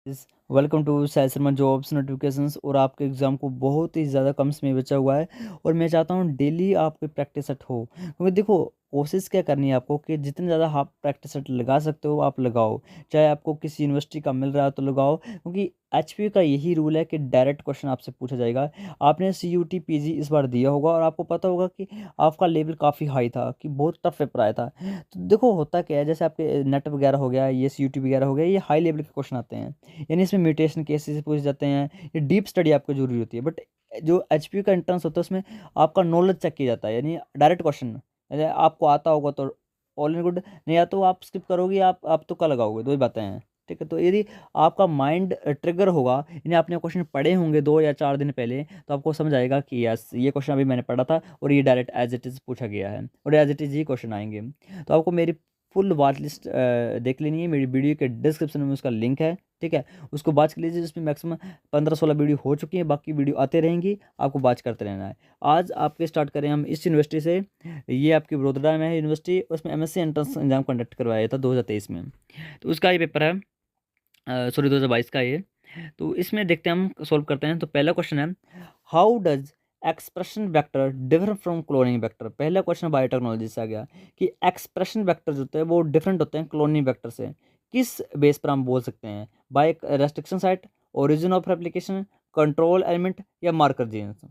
Welcome to Sai Sharma jobs notifications. और आपके exam को बहुत ही ज़्यादा कम समय बचा हुआ है और मैं चाहता हूँ डेली आपकी प्रैक्टिस सेट हो, क्योंकि देखो कोशिश क्या करनी है आपको कि जितने ज़्यादा आप प्रैक्टिस सेट लगा सकते हो आप लगाओ। चाहे आपको किसी यूनिवर्सिटी का मिल रहा है तो लगाओ, क्योंकि एचपी का यही रूल है कि डायरेक्ट क्वेश्चन आपसे पूछा जाएगा। आपने सीयूटी पीजी इस बार दिया होगा और आपको पता होगा कि आपका लेवल काफ़ी हाई था, कि बहुत टफ पेपर आया था। तो देखो होता क्या है, जैसे आपके नेट वगैरह हो गया, ये सीयूटी वगैरह हो गया, ये हाई लेवल के क्वेश्चन आते हैं, यानी इसमें म्यूटेशन केसेस पूछे जाते हैं। ये डीप स्टडी आपको जरूरी होती है। बट जो एचपी का एंट्रेंस होता है उसमें आपका नॉलेज चेक किया जाता है, यानी डायरेक्ट क्वेश्चन। आपको आता होगा तो ऑल इन गुड, नहीं आता तो आप स्किप करोगे, आप तुक्का लगाओगे, दो ही बातें हैं। ठीक है, तो यदि आपका माइंड ट्रिगर होगा, यानी आपने क्वेश्चन पढ़े होंगे 2 या 4 दिन पहले, तो आपको समझ आएगा कि यस ये क्वेश्चन अभी मैंने पढ़ा था और ये डायरेक्ट एज इट इज़ पूछा गया है और एज इट इज़ ही क्वेश्चन आएंगे। तो आपको मेरी फुल वॉच लिस्ट देख लेनी है। मेरी वीडियो के डिस्क्रिप्शन में उसका लिंक है, ठीक है, उसको वॉच कर लीजिए। उसमें मैक्सिमम 15-16 वीडियो हो चुकी है, बाकी वीडियो आते रहेंगी, आपको वॉच करते रहना है। आज आपके स्टार्ट करें हम इस यूनिवर्सिटी से। ये आपकी बड़ोदरा में है यूनिवर्सिटी, उसमें एमएससी एंट्रेंस एग्जाम कंडक्ट करवाया था 2023 में। तो उसका ये पेपर है, सॉरी 2022 का ये। तो इसमें देखते हैं, हम सॉल्व करते हैं। तो पहला क्वेश्चन है, how does expression vector differ from cloning vector. पहला क्वेश्चन बायोटेक्नोलॉजी से आ गया कि एक्सप्रेशन वेक्टर जो होते हैं वो डिफरेंट होते हैं क्लोनिंग वेक्टर से। किस बेस पर हम बोल सकते हैं? By restriction site, origin of replication, control element या मार्कर जीन्स।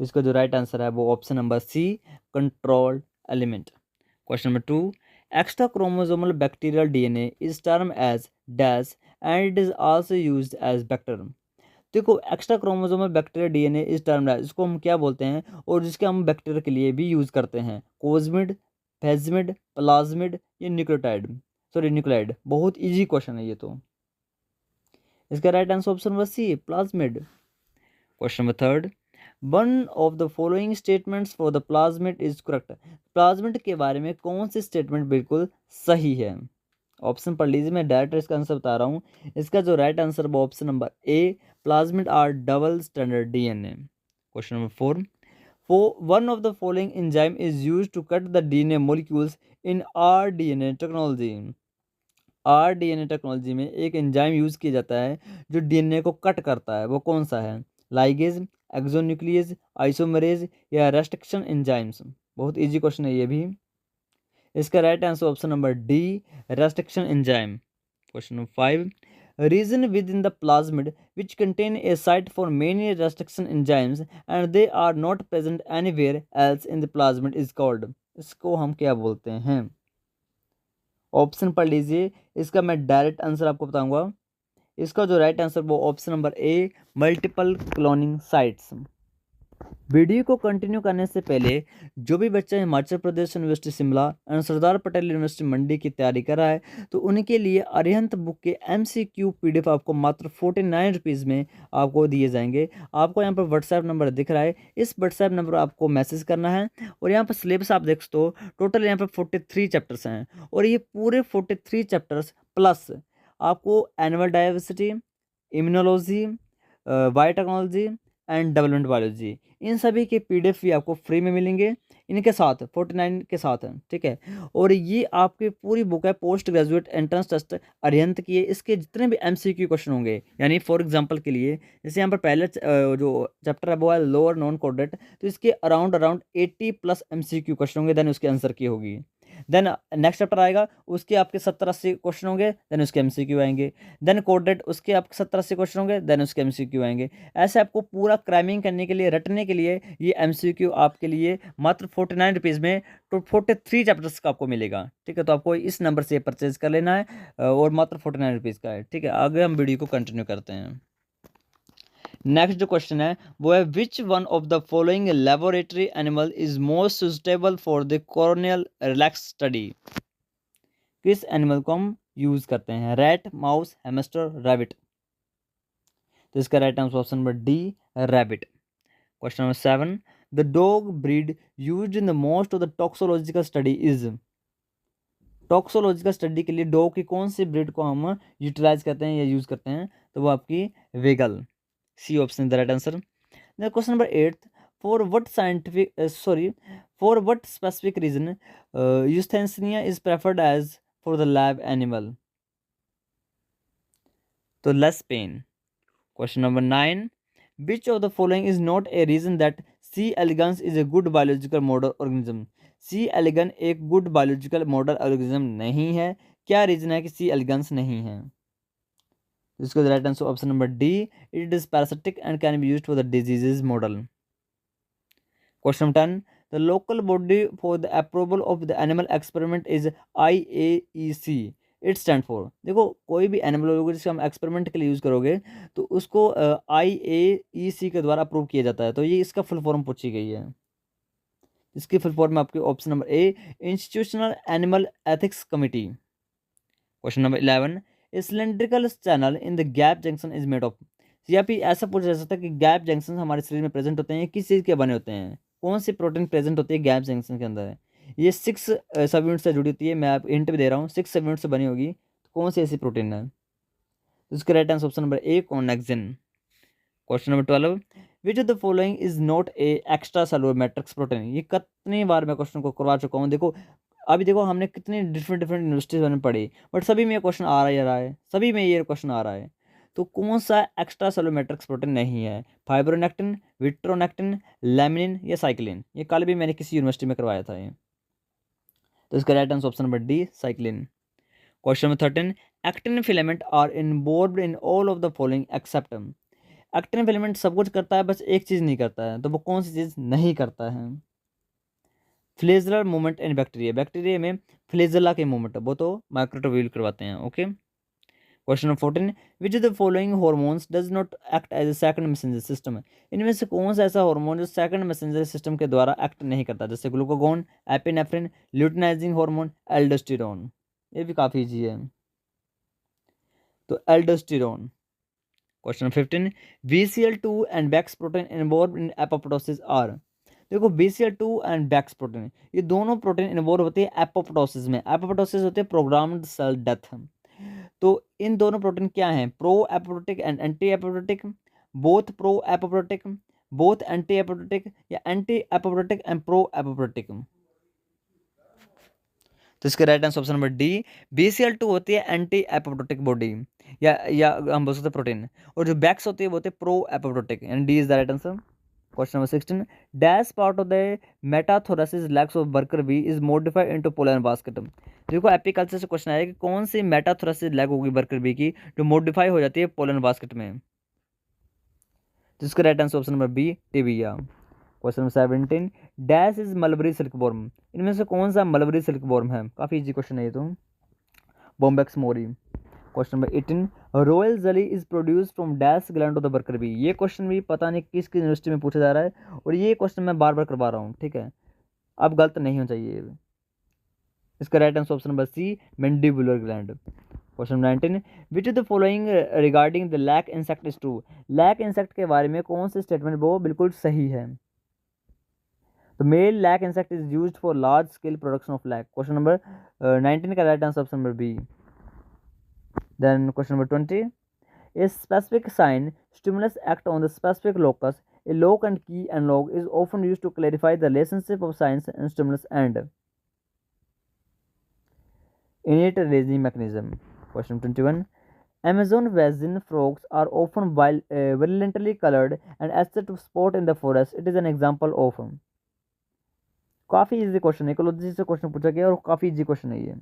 तो इसका जो राइट आंसर है वो option number C, control element. Question number 2, extra chromosomal bacterial DNA is term as dash and it is also used as vector. देखो extra chromosomal bacterial DNA इस term है, इसको हम क्या बोलते हैं और जिसके हम बैक्टीरिया के लिए भी यूज करते हैं? कोजमिड, फेजमिड, प्लाज्मिड या न्यूक्लियोटाइड, सॉरी न्यूक्लियोटाइड। बहुत इजी क्वेश्चन है ये तो। इसका right answer option number C, plasmid. Question number 3, one of the following statements for the plasmid is correct. Plasmid के बारे में कौन सी स्टेटमेंट बिल्कुल सही है? ऑप्शन पढ़ लीजिए, मैं डायरेक्ट इसका आंसर बता रहा हूँ। इसका जो राइट आंसर वो option number A, plasmid are double standard DNA. Question number 4, one of the following enzyme is used to cut the DNA molecules in R DNA technology. R DNA technology में एक enzyme use किया जाता है जो DNA को cut करता है, वो कौन सा है? लाइगेज, एक्सोन्यूक्लियस, आइसोमरेज या रेस्ट्रिक्शन एंजाइम्स। बहुत इजी क्वेश्चन है ये भी। इसका right answer option number D, restriction enzyme. Question number 5, region within the plasmid which contain a site for many restriction enzymes and they are not present anywhere else in the plasmid is called। इसको हम क्या बोलते हैं? Option पढ़ लीजिए, इसका मैं direct answer आपको बताऊंगा। इसका जो राइट आंसर वो ऑप्शन नंबर ए, मल्टीपल क्लोनिंग साइट्स। वीडियो को कंटिन्यू करने से पहले जो भी बच्चा हिमाचल प्रदेश यूनिवर्सिटी शिमला और सरदार पटेल यूनिवर्सिटी मंडी की तैयारी कर रहा है तो उनके लिए अरिहंत बुक के MCQ PDF आपको मात्र 49 रुपीज़ में आपको दिए जाएंगे। आपको यहाँ पर व्हाट्सएप नंबर दिख रहा है, इस व्हाट्सएप नंबर पर आपको मैसेज करना है और यहाँ पर सिलेबस आप देख सकते हो। टोटल यहाँ पर 43 चैप्टर्स हैं और ये पूरे 43 चैप्टर्स प्लस आपको animal diversity, immunology, biotechnology and development biology, इन सभी के PDF भी आपको फ्री में मिलेंगे, इनके साथ 49 के साथ है, ठीक है। और ये आपकी पूरी बुक है post graduate entrance test Arihant की है। इसके जितने भी MCQ क्वेश्चन होंगे, यानी फॉर एग्जांपल के लिए जैसे यहाँ पर पहले जो चैप्टर है वो है लोअर नॉन कोडेड, तो इसके अराउंड 80+ MCQ क्वेश्चन होंगे, देन उसके आंसर की होगी। देन नेक्स्ट चैप्टर आएगा, उसके आपके 70-80 क्वेश्चन होंगे, देन उसके MCQ आएंगे। देन कोडेड, उसके आपके 70-80 क्वेश्चन होंगे, देन उसके MCQ आएंगे। ऐसे आपको पूरा क्रैमिंग करने के लिए, रटने के लिए ये MCQ आपके लिए मात्र 49 रुपीज़ में तो 43 चैप्टर्स का आपको मिलेगा, ठीक है। तो आपको इस नंबर से परचेज कर लेना है और मात्र 49 रुपीज़ का है, ठीक है। आगे हम वीडियो को कंटिन्यू करते हैं। नेक्स्ट जो क्वेश्चन है वो है, which one of the following laboratory animal is most suitable for the corneal relax study. किस एनिमल को हम यूज करते हैं? Rat, mouse, hamster, rabbit. तो इसका right answer option number D, rabbit. Question number 7, the dog breed used in the most of the toxicological study is. Toxicological study के लिए dog की कौन सी ब्रीड को हम यूटिलाइज करते हैं या यूज करते हैं? तो वो आपकी vagal, C option the right answer. Question number 8, for what scientific for what specific reason euthanasia is preferred as for the lab animal? So less pain. Question number 9. Which of the following is not a reason that C. elegans is a good biological model organism? C. elegans एक good biological model organism नहीं है. क्या reason है कि C. elegans नहीं है? इसको right answer option number D. It is parasitic and can be used for the diseases model. Question 10. The local body for the approval of the animal experiment is IAEC. It stand for. देखो कोई भी animal होगा जिसको हम experiment के लिए use करोगे तो उसको IAEC के द्वारा अप्रूव किया जाता है. तो ये इसका फुल फॉर्म पूछी गई है. इसकी फुल फॉर्म आपके option number A, institutional animal ethics committee. Question number 11. A cylindrical channel in the gap junction is made of. या फिर ऐसा पूछा जा सकता है कि गैप जंक्शन हमारे शरीर में प्रेजेंट होते हैं, किस चीज़ के बने होते हैं? कौन सी प्रोटीन प्रेजेंट होती है गैप जंक्शन के अंदर? ये 6 सब यूनिट से जुड़ी होती है. मैं आप हिंट भी दे रहा हूँ, 6 सब यूनिट से बनी होगी. तो कौन सी ऐसी प्रोटीन है? तो इसका right answer option number A, connexin. Question number 12. Which of the following is not a extracellular matrix protein? ये कितनी बार मैं क्वेश्चन को करवा चुका हूँ. देखो अभी देखो हमने कितनी डिफरेंट यूनिवर्सिटीज में पढ़ी, बट सभी में ये क्वेश्चन आ रहा है, सभी में ये क्वेश्चन आ रहा है. तो कौन सा एक्स्ट्रा सेलुलर मैट्रिक्स प्रोटीन नहीं है? फाइब्रोनेक्टिन, विट्रोनेक्टिन, लैमिनिन या साइक्लिन? ये कल भी मैंने किसी यूनिवर्सिटी में करवाया था ये. तो इसका right answer option number D, cyclin. Question number 13. Actin filament are involved in all of the following except. Actin filament सब कुछ करता है, बस एक चीज़ नहीं करता है. तो वो कौन सी चीज़ नहीं करता है? Flagellar movement in bacteria. Bacteria में फ्लेजला के मूवमेंट वो तो माइक्रोट्यूब्यूल करवाते हैं. Okay. Question number 14. Which of the following hormones does not act as a second messenger system. इनमें से कौन सा ऐसा हार्मोन जो सेकंड मैसेंजर सिस्टम के द्वारा एक्ट नहीं करता? जैसे glucagon, epinephrine, luteinizing hormone, aldosterone. ये भी काफ़ी ईजी है. तो aldosterone. Question 15. BCL2 and bax protein involve in apoptosis are. देखो BCL2 एंड बैक्स प्रोटीन ये दोनों प्रोटीन इन्वॉल्व होती है एपोप्टोसिस में. एपोप्टोसिस होते हैं प्रोग्राम्ड सेल डेथ. तो इन दोनों प्रोटीन क्या हैं? Pro apoptotic and anti apoptotic, both pro apoptotic, both anti apoptotic या anti apoptotic and pro apoptotic. तो इसका right answer option number D. BCL2 होती है एंटी एपोप्टोटिक बॉडी या हम बोल सकते हैं प्रोटीन, और जो बैक्स होती है वो होते हैं pro apoptotic, and D is the right answer. Question number 16. Dash part of the metathoracic legs of worker bee is modified into pollen basket. देखो एपिकल्चर से क्वेश्चन आया कि कौन सी मेटाथोरेसिस लेग होगी वर्कर बी की जो मॉडिफाई हो जाती है पोलन बास्केट में? तो इसका right answer option number B, tibia. Question number 17. Dash is mulberry silkworm. इनमें से कौन सा मलबरी सिल्क वॉर्म है? काफ़ी इजी क्वेश्चन है ये तो. Bombyx Mori. Question number 18. Royal jelly is produce from dash gland of the worker bee. ये क्वेश्चन भी पता नहीं किस यूनिवर्सिटी में पूछा जा रहा है, और ये क्वेश्चन मैं बार बार करवा रहा हूँ. ठीक है, अब गलत नहीं होना चाहिए. इसका right answer option number C, mandibular gland. Question 19. Which of the following regarding the lac insect is true. Lac insect के बारे में कौन सी स्टेटमेंट वो बिल्कुल सही है? तो male lac insect is used for large scale production of lac. Question number 19 का right answer option number B. Then question number 20. A specific sign stimulus act on the specific locus. A lock and key analog is often used to clarify the relationship of signs and stimulus and innate raising mechanism. Question 21. Amazon basin frogs are often violently colored and as to spot in the forest. It is an example of. काफ़ी easy question है, ecology से question पूछा गया और काफ़ी easy question है ये.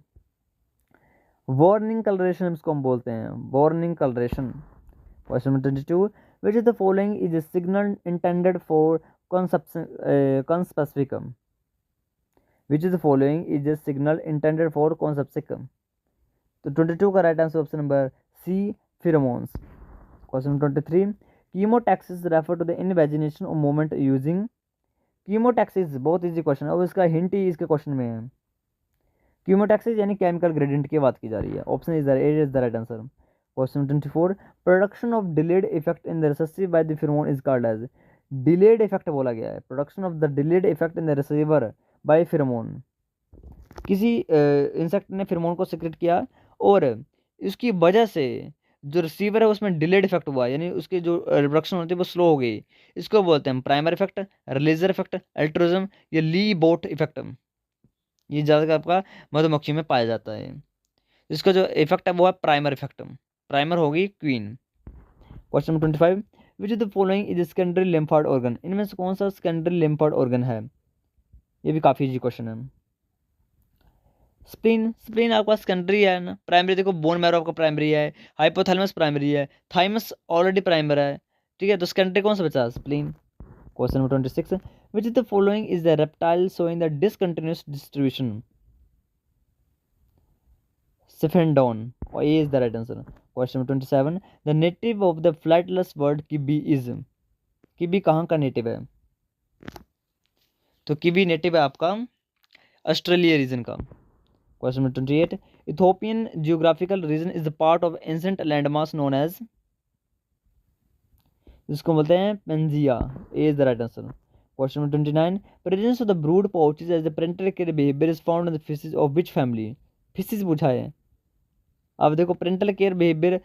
Warning colouration इसको हम बोलते हैं, warning coloration. Question number 22. Which is the following is a signal intended for conspecific. Which is the following is a signal intended for conspecific. तो 22 का right answer option number C, pheromones. Question number 23. Chemotaxis refer to the invagination of movement using. Chemotaxis बहुत easy question है और इसका hint ही इसके question में है. Chemotaxis यानी केमिकल ग्रेडियंट की बात की जा रही है. Option is the right answer. Question 24. Production of delayed effect in the recessive by the pheromone is called as. Delayed effect बोला गया है, production of the delayed effect in the receiver by pheromone. किसी insect ने फिरोमोन को secrete किया और इसकी वजह से जो रिसीवर है उसमें डिलेड इफेक्ट हुआ, यानी उसकी जो रिप्रोडक्शन होती है वो स्लो हो गई, इसको बोलते हैं प्राइमर इफेक्ट, रिलीजर इफेक्ट, एल्ट्रुज्म या ली बोट इफेक्ट। ये ज़्यादातर आपका मधुमक्खी में पाया जाता है। इसका जो इफेक्ट है वो है प्राइमर इफेक्ट। प्राइमर होगी queen. Question number 25, which is the following is secondary lymphoid organ, इनमें से कौन सा सेकेंडरी लिम्फार्ड ऑर्गन है? ये भी काफ़ी इजी क्वेश्चन है। स्प्लीन, स्प्लीन आपका सेकेंडरी है ना, प्राइमरी देखो बोन मैरो आपका प्राइमरी है, हाइपोथैलेमस प्राइमरी है, थाइमस ऑलरेडी प्राइमर है, ठीक है, तो सेकेंडरी कौन सा बचा? Spleen. Question number 26, which is the following is the reptile showing the discontinuous distribution? Siphondon, or A is the right answer. Question number 27, the native of the flightless bird kibi is? किबी कहाँ का native है? तो किबी native है आपका Australia reason का। Question number 28, Ethiopian geographical region is the part of ancient landmass known as? जिसको बोलते हैं Pangaea. A is the right answer. Question number 29, presence of the brood pouches as the parental care behaviour is found in the fishes of which family? Fishes पूछा है। अब देखो parental care behaviour,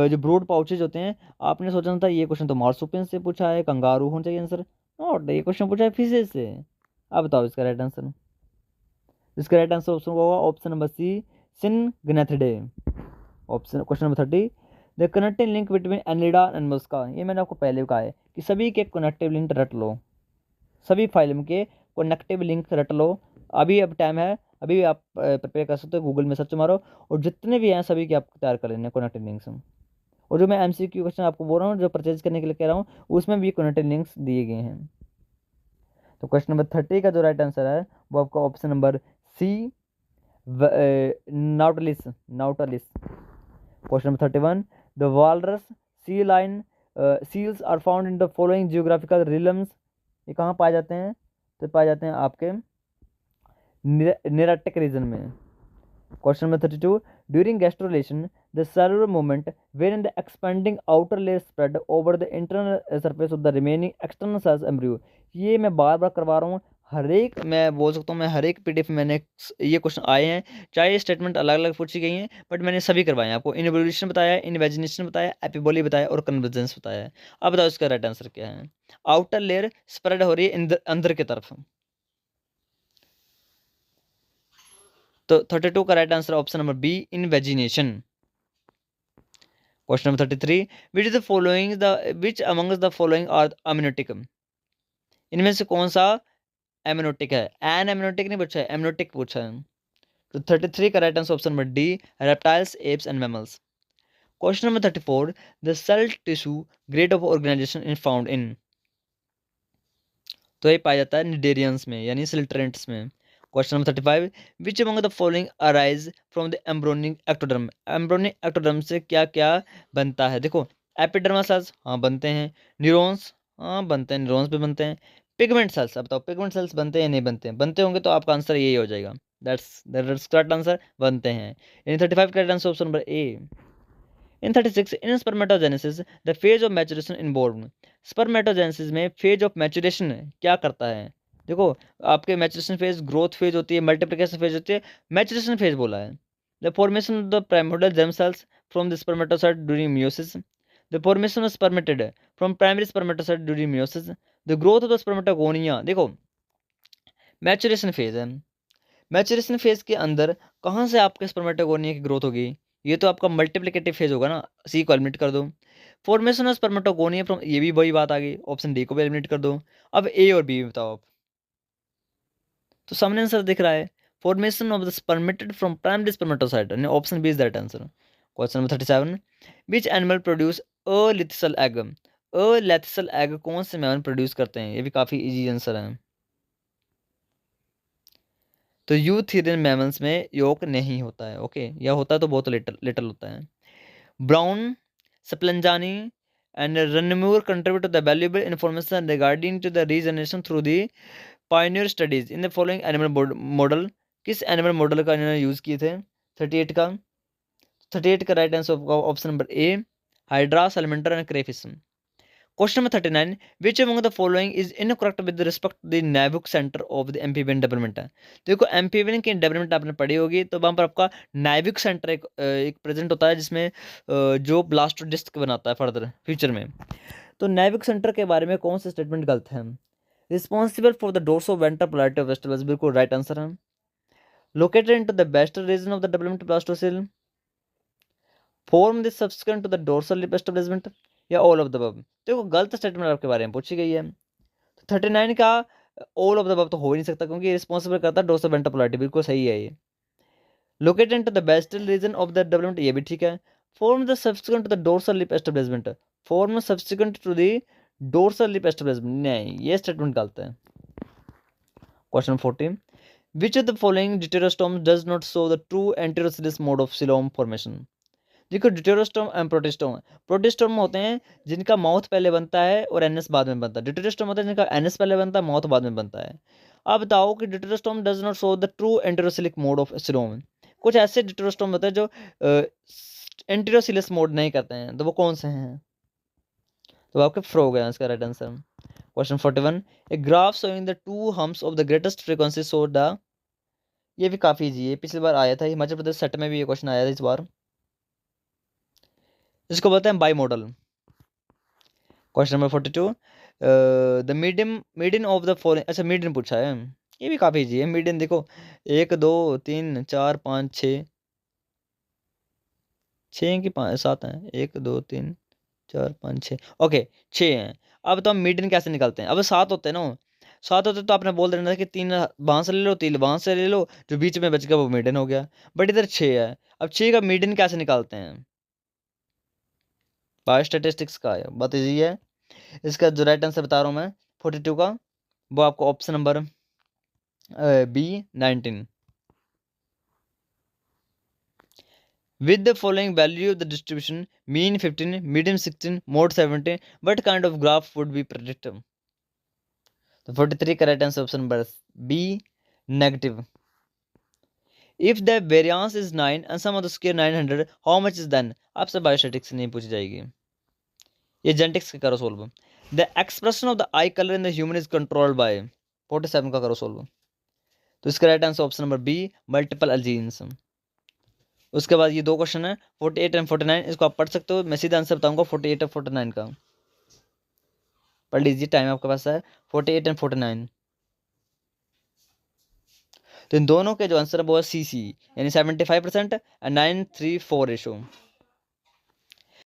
जो brood pouches होते हैं, आपने सोचा था ये क्वेश्चन तो मार्सुपियन से पूछा है, कंगारू होना चाहिए आंसर, नॉट, ये क्वेश्चन पूछा है फिशेज से। अब बताओ इसका राइट आंसर। इसका राइट आंसर ऑप्शन होगा option number C, Syngnathidae. Option question number 30, the connecting link between Annelida and Mollusca, ये मैंने आपको पहले भी कहा है कि सभी के कनेक्टिव लिंक रट लो, सभी फाइलम के कनेक्टिव लिंक रट लो। अभी अब टाइम है, अभी भी आप प्रिपेयर कर सकते हो, गूगल में सर्च मारो और जितने भी हैं सभी के आप तैयार कर लेने कनेक्टिव लिंक्स। और जो मैं एमसीक्यू क्वेश्चन आपको बोल रहा हूँ, जो परचेज करने के लिए कह रहा हूँ, उसमें भी कनेक्टिव लिंक्स दिए गए हैं। तो क्वेश्चन नंबर 30 का जो राइट आंसर है वो आपका option number C, nautilus, nautilus. Question number 31, the walrus, sea lion, seals are found in the following geographical realms, ये कहाँ पाए जाते हैं? तो पाए जाते हैं आपके नेरेटिक रीजन में। Question number 32, during gastrulation the cellular movement wherein the expanding outer layer spread over the internal surface of the remaining external cells embryo, ये मैं बार बार करवा रहा हूँ, हर एक मैं बोल सकता हूँ, मैं हर एक पीडीएफ में मैंने ये क्वेश्चन आए हैं, चाहे ये स्टेटमेंट अलग अलग पूछी गई हैं, बट मैंने सभी करवाए हैं आपको। इनवोल्यूशन बताया, इन्वेजिनेशन बताया, एपिबोली बताया और कन्वर्जेंस बताया है। अब बताओ इसका राइट आंसर क्या है? आउटर लेयर स्प्रेड हो रही है अंदर की तरफ, तो 32 का right answer option number B, invagination. Question number 33, which is the following the which amongst the following are amniotic, इनमें से कौन सा एमनोटिक है? एन एमनोटिक नहीं पूछा है, एमनोटिक पूछा है। तो 33 का right answer option number D, reptiles, aves and mammals. Question number 34, the cell tissue grade of organisation in found in, तो ये पाया जाता है निडेरियंस में, यानी सिल्ट्रेंट्स में। Question number 35, which among the following arise from the embryonic ectoderm, embryonic ectoderm से क्या क्या बनता है? देखो एपिडर्मल सेल्स, हाँ बनते हैं, न्यूरॉन्स, हाँ बनते हैं, न्यूरॉन्स भी बनते हैं, पिगमेंट सेल्स, अब बताओ पिगमेंट सेल्स बनते हैं नहीं बनते हैं? बनते होंगे तो आपका आंसर यही हो जाएगा, दैट्स करेक्ट आंसर, बनते हैं। यानी 35 का answer option number A. In 36, in spermatogenesis the phase of maturation involve, spermatogenesis में फेज ऑफ मैचुरेशन क्या करता है? देखो आपके मैचुरेशन फेज, ग्रोथ फेज होती है, मल्टीप्लिकेशन फेज होती है, मैचुरेशन फेज बोला है। The formation of the primordial germ cells from the spermatocyte during meiosis, the formation of spermatid from primary spermatocyte during meiosis, the growth of the spermatogonia. देखो maturation phase है, maturation phase के अंदर कहाँ से आपके spermatogonia की growth होगी? ये तो आपका मल्टीप्लिकेटिव फेज होगा ना, सी को एलिमिनेट कर दो। फॉर्मेशन ऑफ स्पर्मेटोगोनिया फ्रॉम, ये भी वही बात आ गई, ऑप्शन डी को भी एलिमिनेट कर दो। अब ए और बी बताओ आप, तो सामने आंसर दिख रहा है, formation of the spermatid from primary spermatocyte, यानी option B is that answer. Question number 37, which animal produce alecithal egg, alecithal egg कौन से मैमल प्रोड्यूस करते हैं? ये भी काफी इजी आंसर है। तो यूथेरियन मैमल्स में योक नहीं होता है, ओके, या होता है तो बहुत लिटल लिटल होता है। Brown, Spallanzani and Ranmur contribute to the valuable information regarding to the regeneration through the pioneer studies in the following animal model, किस एनिमल मॉडल का इन्होंने यूज किए थे? 38 का, 38 का right answer option number A, hydra, salamander and crayfish. Question number 39, which among the following is incorrect with respect to the Nieuwkoop centre of the amphibian development है। देखो amphibian की development आपने पढ़ी होगी, तो वहाँ पर आपका नाविक सेंटर एक प्रेजेंट होता है, जिसमें जो ब्लास्टोडिस्ट बनाता है फर्दर फ्यूचर में। तो नाविक सेंटर के बारे में कौन सा स्टेटमेंट गलत है? Responsible for the dorsoventral polarity of vestibules, बिल्कुल राइट आंसर है। Located into the western region of the development blastocoel, form this subsequent to the dorsal lip establishment, या ऑल ऑफ द अबव। देखो गलत statement आपके बारे में पूछी गई है, तो 39 का ऑल ऑफ द अबव तो हो ही नहीं सकता, क्योंकि रिस्पॉन्सिबल करता है डोर्सल वेंट्रल पोलैरिटी, बिल्कुल सही है ये। Located into the western region of the development, ये भी ठीक है। Form the subsequent to the dorsal lip establishment, form subsequent to the dorsal lip establishment, नहीं ये स्टेटमेंट गलत है। Question 14, which of the following deuterostomes does not show the true anterocellus mode of coelom formation? देखो deuterostome and प्रोटिस्टोम, प्रोटिस्टोम होते हैं जिनका mouth पहले बनता है और एनएस बाद में बनता है, ड्यूटेरोस्टोम होता है जिनका एनएस पहले बनता है माउथ बाद में बनता है। अब बताओ कि deuterostome does not show the true enterocoelic mode of coelom. कुछ ऐसे ड्यूटेरोस्टोम होते हैं जो एंटेरोसिलस मोड नहीं करते हैं, तो वो कौन से हैं? तो आपके फ्रॉग है इसका right answer. Question 41, a graph showing the two humps of the greatest frequency show the, ये भी काफी इजी है, पिछली बार आया था हिमाचल प्रदेश सेट में भी ये क्वेश्चन आया था इस बार, इसको बोलते हैं by model. Question number 42, the median of the following, अच्छा मीडियन पूछा है, ये भी काफी इजी है। मीडियन देखो 1 2 3 4 5 6, 6 की 5 7 हैं, 1 2 3 4 5 6, ओके 6 हैं। अब तो हम मीडियन कैसे निकालते हैं? अब 7 होते हैं ना, 7 होते तो आपने बोल देना कि 3 वहां से ले लो 3 वहां से ले लो, जो बीच में बच गया वो मीडियन हो गया। बट इधर 6 है, अब 6 का मीडियन कैसे निकालते हैं? बायो स्टेटिस्टिक्स का है, बहुत ईजी है। इसका जो राइट आंसर बता रहा हूँ मैं 42 का, वो आपको option number B 19। With the following value of the distribution, mean 15, median 16, mode 17, what kind of graph would be predicted? So 43 correct answer option number B, negative. If the variance is 9 and sum of the square 900, how much is then? आपसे biostatistics नहीं पूछी जाएगी, ये genetics का करो solve. The expression of the eye colour in the human is controlled by, 47 का करो solve. तो इसका right answer option number B, multiple alleles. उसके बाद ये दो क्वेश्चन है 48 एंड 49, इसको आप पढ़ सकते हो, मैं सीधा आंसर बताऊंगा 48 और 49 का, पढ़ लीजिए, टाइम आपके पास है 48 एंड 49। तो इन दोनों के जो आंसर है वो है सी यानी 75% एंड 9:3:4 रेशो।